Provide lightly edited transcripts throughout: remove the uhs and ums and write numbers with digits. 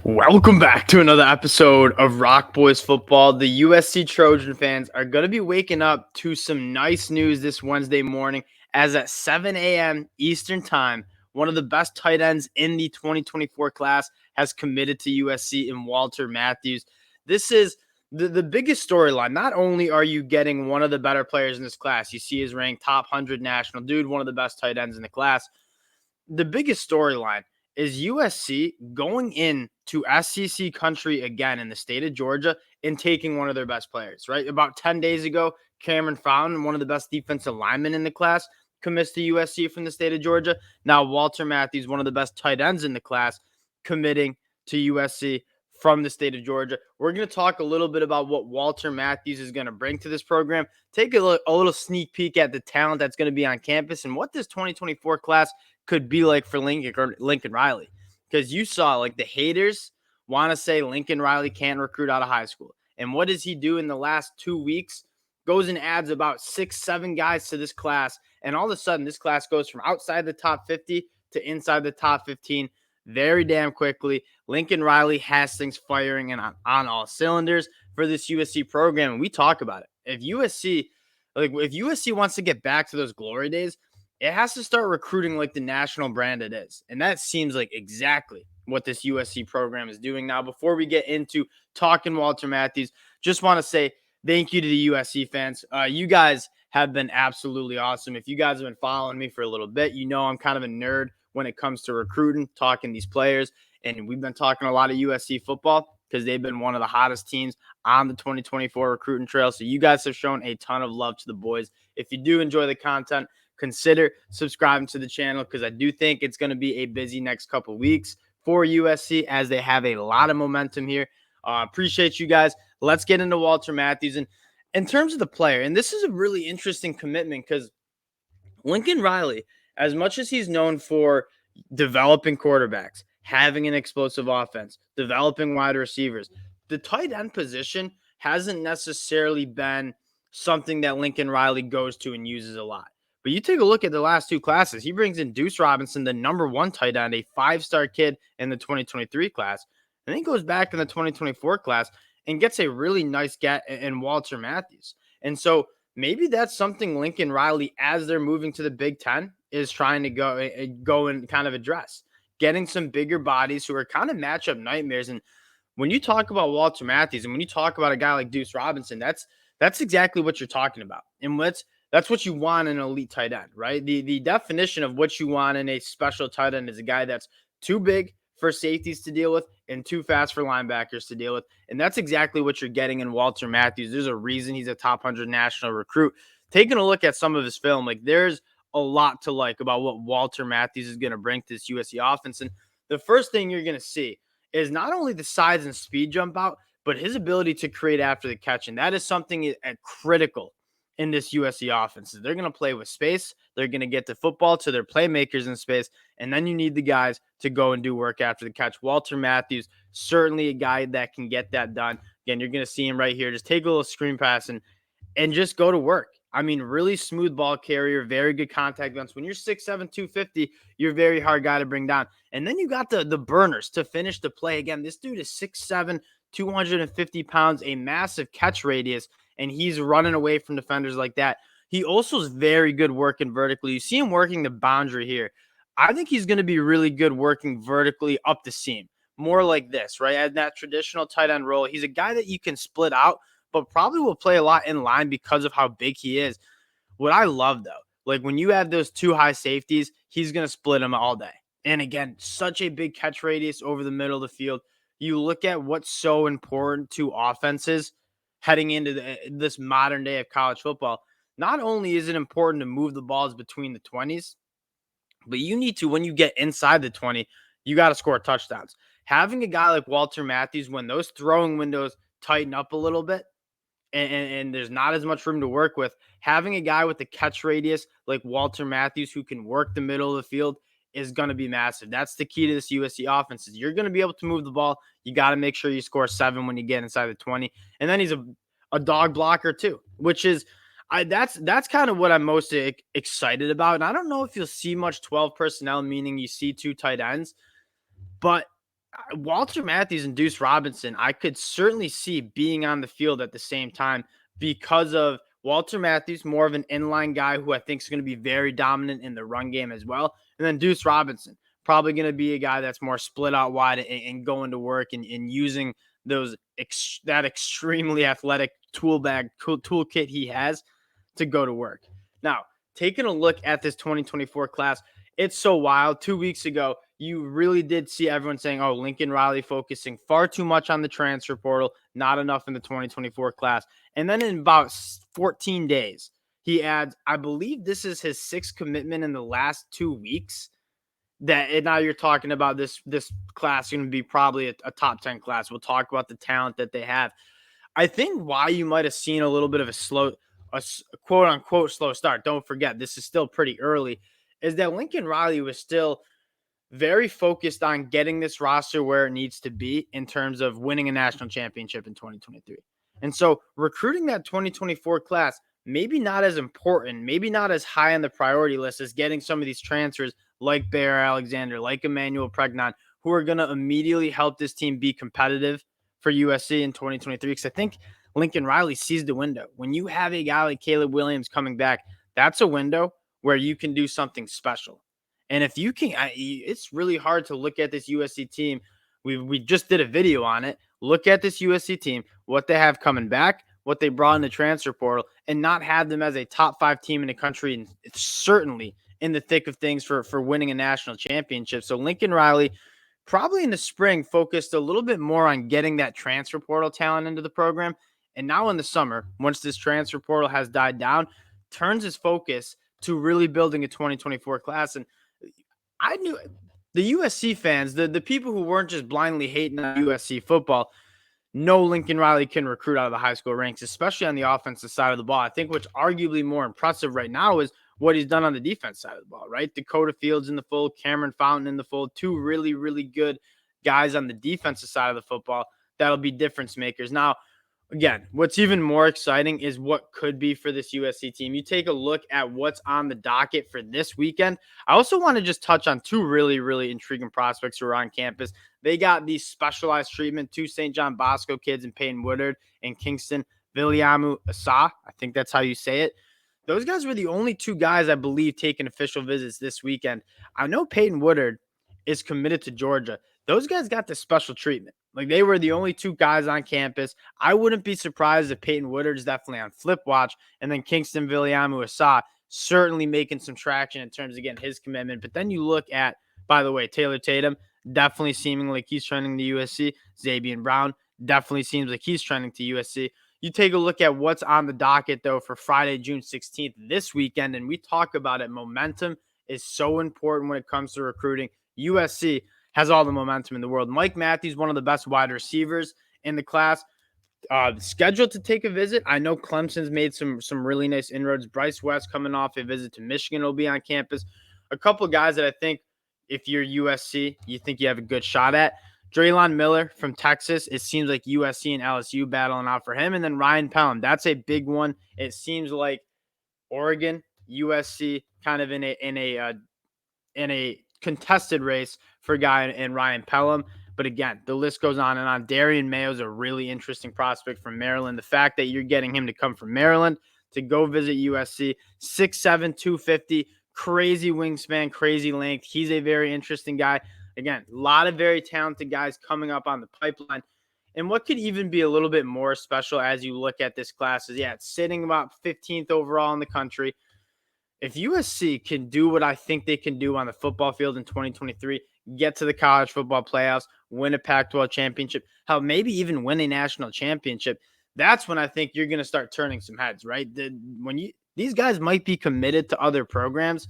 Welcome back to another episode of Rock Boys Football. The USC Trojan fans are going to be waking up to some nice news this Wednesday morning as at 7 a.m. Eastern Time, one of the best tight ends in the 2024 class has committed to USC in Walter Matthews. This is the biggest storyline. Not only are you getting one of the better players in this class, you see his ranked top 100 national dude, one of the best tight ends in the class. The biggest storyline is USC going into SEC country again in the state of Georgia and taking one of their best players, right? About 10 days ago, Cameron Fountain, one of the best defensive linemen in the class, commits to USC from the state of Georgia. Now, Walter Matthews, one of the best tight ends in the class, committing to USC from the state of Georgia. We're going to talk a little bit about what Walter Matthews is going to bring to this program, take a little sneak peek at the talent that's going to be on campus and what this 2024 class could be like for Lincoln Riley. Because you saw like the haters want to say Lincoln Riley can't recruit out of high school. And what does he do in the last 2 weeks? Goes and adds about 6-7 guys to this class. And all of a sudden, this class goes from outside the top 50 to inside the top 15 very damn quickly. Lincoln Riley has things firing and on all cylinders for this USC program. And we talk about it. If USC wants to get back to those glory days, it has to start recruiting like the national brand it is. And that seems like exactly what this USC program is doing. Now, before we get into talking Walter Matthews, just want to say thank you to the USC fans. You guys have been absolutely awesome. If you guys have been following me for a little bit, you know I'm kind of a nerd when it comes to recruiting, talking these players. And we've been talking a lot of USC football because they've been one of the hottest teams on the 2024 recruiting trail. So you guys have shown a ton of love to the boys. If you do enjoy the content, consider subscribing to the channel because I do think it's going to be a busy next couple of weeks for USC as they have a lot of momentum here. Appreciate you guys. Let's get into Walter Matthews. And in terms of the player, and this is a really interesting commitment because Lincoln Riley, as much as he's known for developing quarterbacks, having an explosive offense, developing wide receivers, the tight end position hasn't necessarily been something that Lincoln Riley goes to and uses a lot. But you take a look at the last two classes. He brings in Deuce Robinson, the number one tight end, a 5-star kid in the 2023 class. And then he goes back in the 2024 class and gets a really nice get in Walter Matthews. And so maybe that's something Lincoln Riley, as they're moving to the Big Ten, is trying to go and kind of address. Getting some bigger bodies who are kind of matchup nightmares. And when you talk about Walter Matthews and when you talk about a guy like Deuce Robinson, that's exactly what you're talking about. And that's what you want in an elite tight end, right? The definition of what you want in a special tight end is a guy that's too big for safeties to deal with and too fast for linebackers to deal with. And that's exactly what you're getting in Walter Matthews. There's a reason he's a top 100 national recruit. Taking a look at some of his film, like there's a lot to like about what Walter Matthews is going to bring to this USC offense. And the first thing you're going to see is not only the size and speed jump out, but his ability to create after the catch. And that is something critical in this USC offense. They're going to play with space. They're going to get the football to their playmakers in space. And then you need the guys to go and do work after the catch. Walter Matthews, certainly a guy that can get that done. Again, you're going to see him right here. Just take a little screen pass and just go to work. I mean, really smooth ball carrier, very good contact balance. When you're 6'7", 250, you're a very hard guy to bring down. And then you got the burners to finish the play. Again, this dude is 6'7", 250 pounds, a massive catch radius, and he's running away from defenders like that. He also is very good working vertically. You see him working the boundary here. I think he's going to be really good working vertically up the seam, more like this, right? At that traditional tight end role. He's a guy that you can split out, but probably will play a lot in line because of how big he is. What I love, though, like when you have those two high safeties, he's going to split them all day. And again, such a big catch radius over the middle of the field. You look at what's so important to offenses heading into this modern day of college football. Not only is it important to move the balls between the 20s, but you need to, when you get inside the 20, you got to score touchdowns. Having a guy like Walter Matthews, when those throwing windows tighten up a little bit, and there's not as much room to work with, having a guy with the catch radius like Walter Matthews who can work the middle of the field is going to be massive. That's the key to this USC offense. Is you're going to be able to move the ball. You got to make sure you score 7 when you get inside the 20. And then he's a dog blocker too, which is that's kind of what I'm most excited about. And I don't know if you'll see much 12 personnel, meaning you see 2 tight ends, but Walter Matthews and Deuce Robinson, I could certainly see being on the field at the same time because of Walter Matthews, more of an inline guy who I think is going to be very dominant in the run game as well. And then Deuce Robinson, probably going to be a guy that's more split out wide and going to work and using that extremely athletic toolkit he has to go to work. Now, taking a look at this 2024 class, it's so wild. 2 weeks ago, you really did see everyone saying, oh, Lincoln Riley focusing far too much on the transfer portal, not enough in the 2024 class. And then in about 14 days, he adds, I believe this is his sixth commitment in the last 2 weeks. And now you're talking about this class going to be probably a top 10 class. We'll talk about the talent that they have. I think why you might have seen a little bit of a quote unquote slow start. Don't forget, this is still pretty early. Is that Lincoln Riley was still very focused on getting this roster where it needs to be in terms of winning a national championship in 2023. And so recruiting that 2024 class, maybe not as important, maybe not as high on the priority list as getting some of these transfers like Bear Alexander, like Emmanuel Pregnon, who are going to immediately help this team be competitive for USC in 2023. Because I think Lincoln Riley sees the window. When you have a guy like Caleb Williams coming back, that's a window where you can do something special. And if you can, it's really hard to look at this USC team. We just did a video on it. Look at this USC team, what they have coming back, what they brought in the transfer portal, and not have them as a top 5 team in the country, and it's certainly in the thick of things for winning a national championship. So Lincoln Riley, probably in the spring, focused a little bit more on getting that transfer portal talent into the program. And now in the summer, once this transfer portal has died down, turns his focus to really building a 2024 class. And I knew the USC fans, the people who weren't just blindly hating on USC football, know Lincoln Riley can recruit out of the high school ranks, especially on the offensive side of the ball. I think what's arguably more impressive right now is what he's done on the defense side of the ball, right? Dakota Fields in the fold, Cameron Fountain in the fold, two really, really good guys on the defensive side of the football that'll be difference makers. Now, again, what's even more exciting is what could be for this USC team. You take a look at what's on the docket for this weekend. I also want to just touch on two really, really intriguing prospects who are on campus. They got the specialized treatment, two St. John Bosco kids in Peyton Woodard and Kingston Viliamu Asa. I think that's how you say it. Those guys were the only two guys, I believe, taking official visits this weekend. I know Peyton Woodard is committed to Georgia. Those guys got the special treatment. Like, they were the only two guys on campus. I wouldn't be surprised if Peyton Woodard is definitely on flip watch. And then Kingston Viliamu Asa certainly making some traction in terms of getting his commitment. But then you look at, by the way, Taylor Tatum, definitely seeming like he's trending to USC. Xavier Brown definitely seems like he's trending to USC. You take a look at what's on the docket, though, for Friday, June 16th, this weekend, and we talk about it. Momentum is so important when it comes to recruiting. USC has all the momentum in the world. Mike Matthews, one of the best wide receivers in the class, scheduled to take a visit. I know Clemson's made some really nice inroads. Bryce West coming off a visit to Michigan will be on campus. A couple of guys that I think, if you're USC, you think you have a good shot at. Draylon Miller from Texas. It seems like USC and LSU battling out for him. And then Ryan Pelham. That's a big one. It seems like Oregon, USC kind of in a contested race for a guy in Ryan Pelham. But again, the list goes on and on. Darian Mayo is a really interesting prospect from Maryland. The fact that you're getting him to come from Maryland to go visit USC, 6'7", 250, crazy wingspan, crazy length. He's a very interesting guy. Again, a lot of very talented guys coming up on the pipeline. And what could even be a little bit more special as you look at this class is, it's sitting about 15th overall in the country. If USC can do what I think they can do on the football field in 2023, get to the college football playoffs, win a Pac-12 championship, hell, maybe even win a national championship, that's when I think you're going to start turning some heads, right? These guys might be committed to other programs,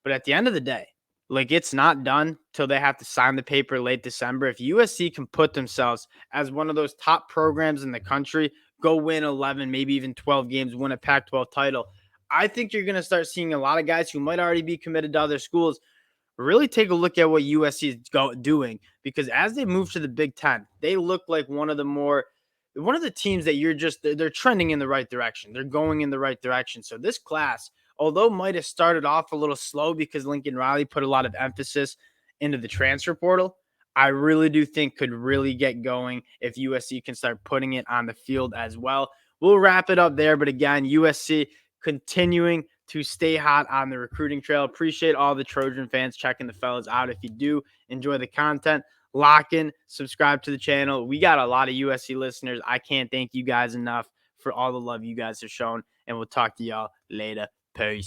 but at the end of the day, like, it's not done till they have to sign the paper late December. If USC can put themselves as one of those top programs in the country, go win 11, maybe even 12 games, win a Pac-12 title, I think you're going to start seeing a lot of guys who might already be committed to other schools really take a look at what USC is doing, because as they move to the Big Ten, they look like one of the teams that they're trending in the right direction. They're going in the right direction. So this class, although might have started off a little slow because Lincoln Riley put a lot of emphasis into the transfer portal, I really do think could really get going if USC can start putting it on the field as well. We'll wrap it up there. But again, USC continuing to stay hot on the recruiting trail. Appreciate all the Trojan fans checking the fellas out. If you do enjoy the content, lock in, subscribe to the channel. We got a lot of USC listeners. I can't thank you guys enough for all the love you guys have shown. And we'll talk to y'all later. Peace.